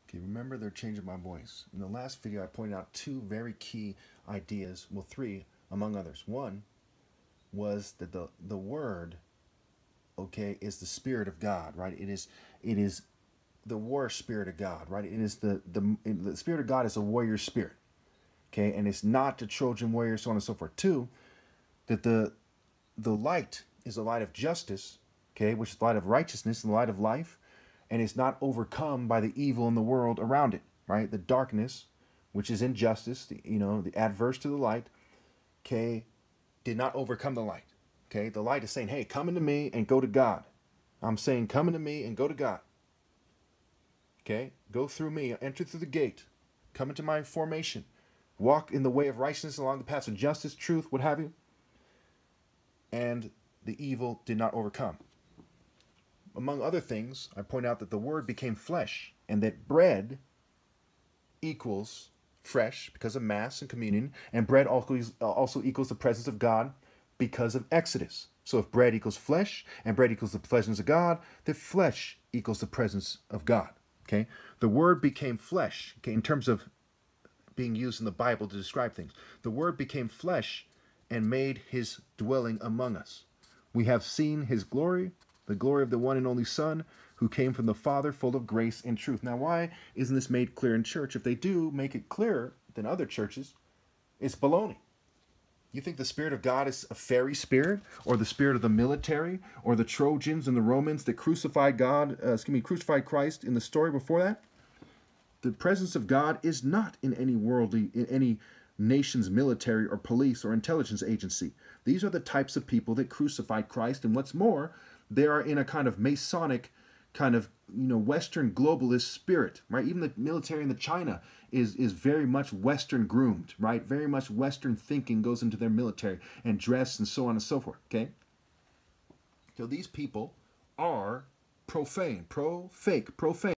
Okay, remember they're changing my voice. In the last video, I pointed out two very key ideas, well, three among others. One was that the word, okay, is the spirit of God, right? It is the war spirit of God, right? It is the spirit of God is a warrior spirit, okay, and it's not the Trojan warrior, so on and so forth. Two, that the light is the light of justice, okay, which is the light of righteousness and the light of life, and it's not overcome by the evil in the world around it, right? The darkness, which is injustice, the adverse to the light, okay, did not overcome the light. Okay, the light is saying, hey, come into me and go to God. I'm saying, come into me and go to God. Okay, go through me, enter through the gate, come into my formation, walk in the way of righteousness along the paths of justice, truth, what have you. And the evil did not overcome. Among other things, I point out that the word became flesh and that bread equals fresh because of Mass and communion, and bread also equals the presence of God because of Exodus. So if bread equals flesh and bread equals the presence of God, then flesh equals the presence of God. Okay, the word became flesh. Okay, in terms of being used in the Bible to describe things, the word became flesh and made his dwelling among us. We have seen his glory, the glory of the one and only Son, who came from the Father, full of grace and truth. Now, why isn't this made clear in church? If they do make it clearer than other churches, it's baloney. You think the Spirit of God is a fairy spirit, or the spirit of the military, or the Trojans and the Romans that crucified crucified Christ in the story before that? The presence of God is not in any nation's military or police or intelligence agency. These are the types of people that crucified Christ, and what's more, they are in a kind of Masonic, kind of Western globalist spirit, right? Even the military in the China is very much Western groomed, right? Very much Western thinking goes into their military and dress and so on and so forth. Okay, so these people are profane, profane.